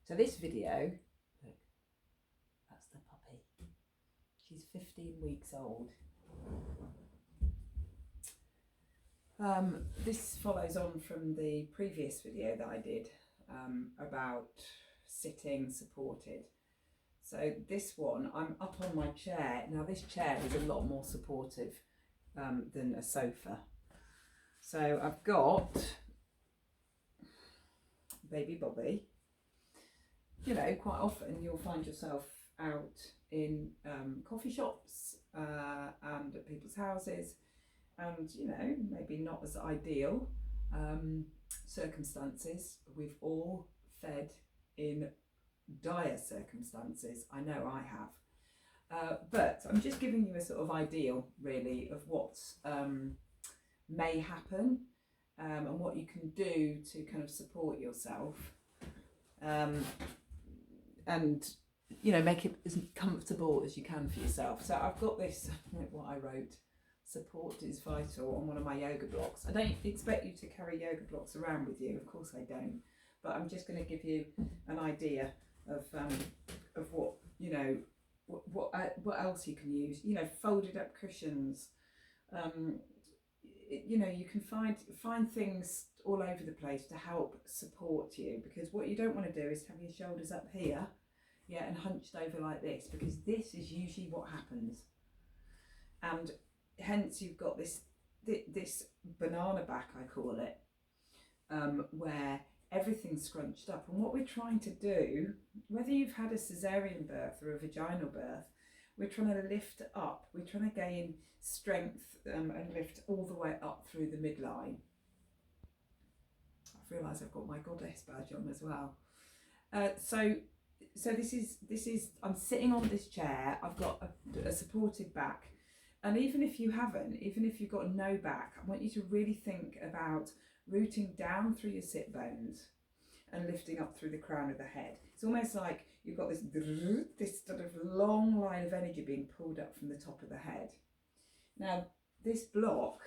So this video, look, that's the puppy. She's 15 weeks old. This follows on from the previous video that I did about sitting supported. So this one, I'm up on my chair. Now this chair is a lot more supportive than a sofa. So I've got baby Bobby. You know, quite often you'll find yourself out in coffee shops and at people's houses, and you know, maybe not as ideal circumstances. We've all fed in dire circumstances. I know I have. But I'm just giving you a sort of ideal, really, of what may happen and what you can do to kind of support yourself and, you know, make it as comfortable as you can for yourself. So I've got this, what I wrote, support is vital, on one of my yoga blocks. I don't expect you to carry yoga blocks around with you, of course I don't, but I'm just going to give you an idea of what, you know, what else you can use. You know, folded up cushions. You know, you can find things all over the place to help support you, because what you don't want to do is have your shoulders up here, yeah, and hunched over like this, because this is usually what happens, and hence you've got this banana back, I call it, where everything's scrunched up. And what we're trying to do, whether you've had a cesarean birth or a vaginal birth, we're trying to lift up, we're trying to gain strength and lift all the way up through the midline. I've realised I've got my goddess badge on as well. So this is I'm sitting on this chair, I've got a supported back, and even if you haven't, even if you've got no back, I want you to really think about rooting down through your sit bones and lifting up through the crown of the head. It's almost like you've got this sort of long line of energy being pulled up from the top of the head. Now, this block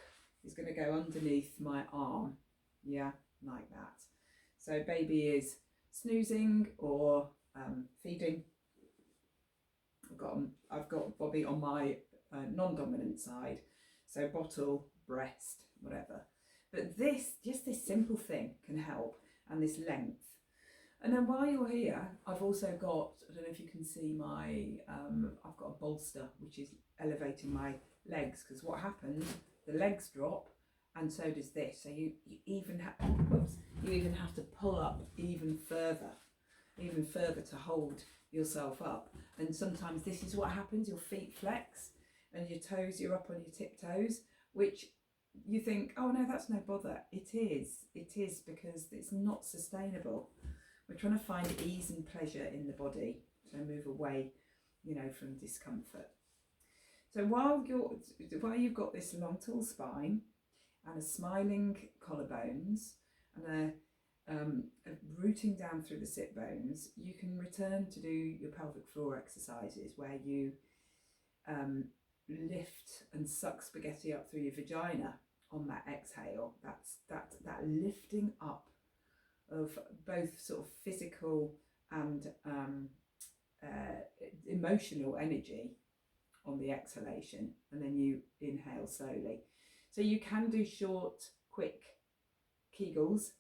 is going to go underneath my arm, yeah, like that. So baby is snoozing or feeding. I've got Bobby on my non-dominant side, so bottle, breast, whatever. But just this simple thing can help, and this length. And then while you're here, I've also got, I don't know if you can see my, I've got a bolster which is elevating my legs, because what happens, the legs drop and so does this. So you even have to pull up even further to hold yourself up. And sometimes this is what happens, your feet flex and your toes, you're up on your tiptoes, which you think, oh no, that's no bother. It is because it's not sustainable. We're trying to find ease and pleasure in the body, so move away, you know, from discomfort. So while you've got this long tall spine and a smiling collarbones and a rooting down through the sit bones, you can return to do your pelvic floor exercises where you lift and suck spaghetti up through your vagina on that exhale. That's that lifting up of both sort of physical and emotional energy on the exhalation, and then you inhale slowly. So you can do short, quick Kegels,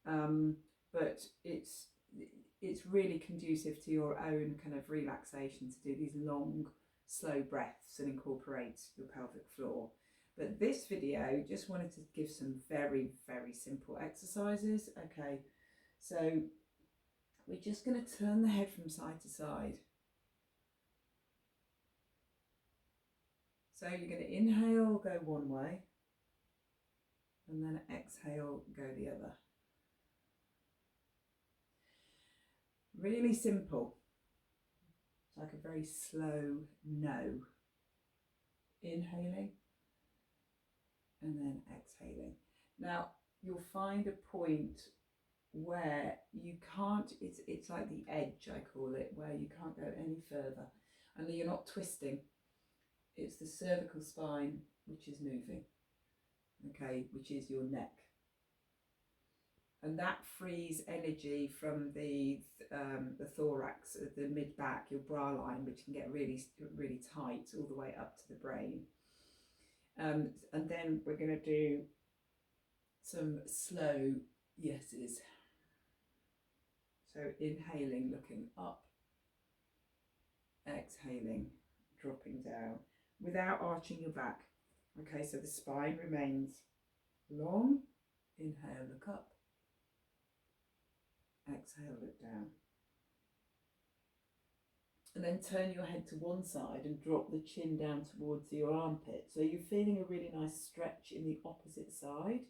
but it's really conducive to your own kind of relaxation to do these long, slow breaths and incorporate your pelvic floor. But this video just wanted to give some very, very simple exercises. Okay, so we're just going to turn the head from side to side. So you're going to inhale, go one way, and then exhale, go the other. Really simple. It's like a very slow no. Inhaling and then exhaling. Now you'll find a point where you can't, it's like the edge, I call it, where you can't go any further, and you're not twisting. It's the cervical spine which is moving, okay, which is your neck. and that frees energy from the thorax, the mid back, your bra line, which can get really, really tight all the way up to the brain. And then we're going to do some slow yeses. So inhaling, looking up, exhaling, dropping down without arching your back. Okay, so the spine remains long. Inhale, look up. Exhale, look down. And then turn your head to one side and drop the chin down towards your armpit. So you're feeling a really nice stretch in the opposite side.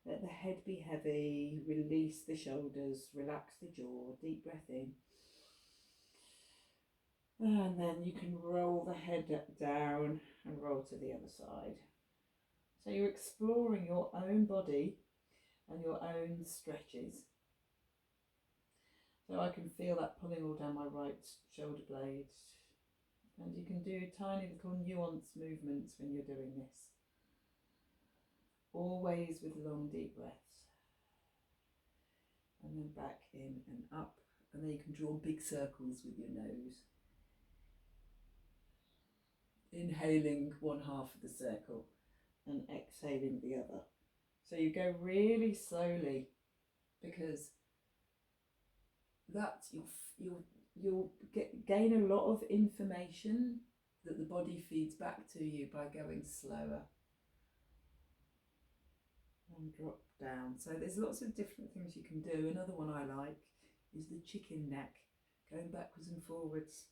Let the head be heavy, release the shoulders, relax the jaw, deep breath in. And then you can roll the head down and roll to the other side. So you're exploring your own body and your own stretches. So I can feel that pulling all down my right shoulder blade. And you can do tiny little nuanced movements when you're doing this. Always with long deep breaths. And then back in and up. And then you can draw big circles with your nose. Inhaling one half of the circle and exhaling the other. So you go really slowly, because that you'll gain a lot of information that the body feeds back to you by going slower. And drop down. So there's lots of different things you can do. Another one I like is the chicken neck, going backwards and forwards.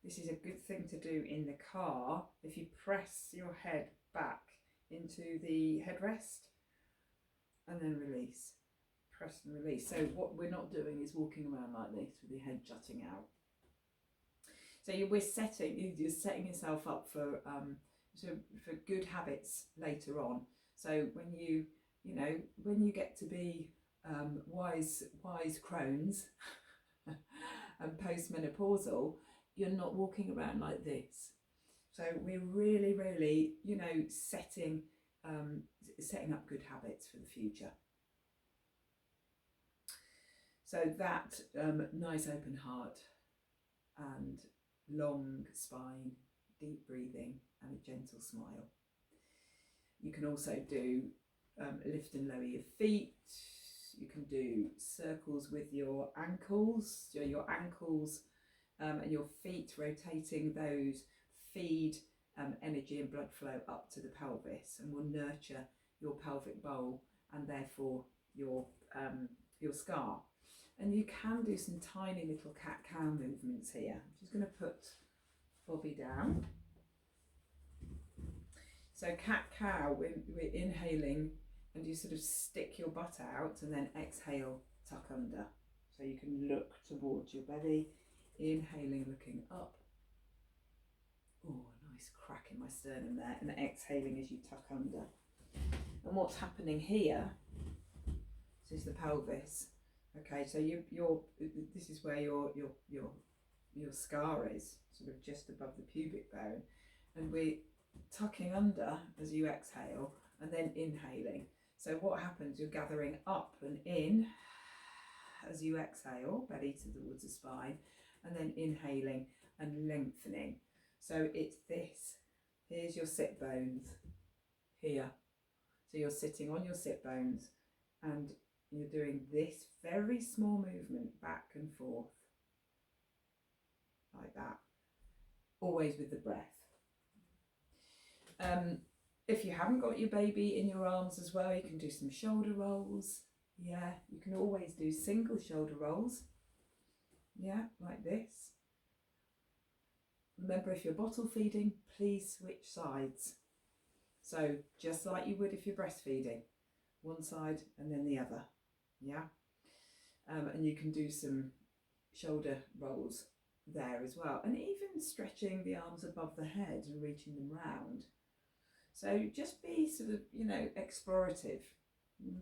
This is a good thing to do in the car. If you press your head back into the headrest and then release, press and release. So what we're not doing is walking around like this with your head jutting out. So you're setting yourself up for good habits later on. So when you get to be wise crones and postmenopausal, you're not walking around like this. So we're really, really, setting up good habits for the future. So that nice open heart and long spine, deep breathing and a gentle smile. You can also do lift and lower your feet. You can do circles with your ankles. So your ankles and your feet, rotating those, feed energy and blood flow up to the pelvis and will nurture your pelvic bowl and therefore your scar. And you can do some tiny little cat-cow movements here. I'm just going to put Bobby down. So cat-cow, we're inhaling and you sort of stick your butt out and then exhale, tuck under. So you can look towards your belly, inhaling, looking up. Oh, a nice crack in my sternum there. And exhaling as you tuck under. And what's happening here, this is the pelvis. Okay, so this is where your scar is, sort of just above the pubic bone. And we're tucking under as you exhale and then inhaling. So what happens, you're gathering up and in as you exhale, belly towards the spine, and then inhaling and lengthening. So it's this. Here's your sit bones here. So you're sitting on your sit bones and you're doing this very small movement back and forth like that, always with the breath. If you haven't got your baby in your arms as well, you can do some shoulder rolls. Yeah, you can always do single shoulder rolls. Yeah, like this. Remember, if you're bottle feeding, please switch sides. So just like you would if you're breastfeeding, one side and then the other. Yeah, and you can do some shoulder rolls there as well, and even stretching the arms above the head and reaching them round. So just be sort of, explorative,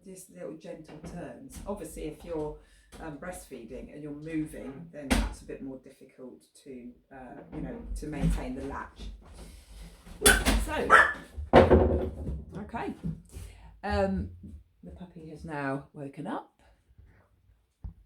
just little gentle turns. Obviously, if you're breastfeeding and you're moving, then that's a bit more difficult to, to maintain the latch. So, okay. The puppy has now woken up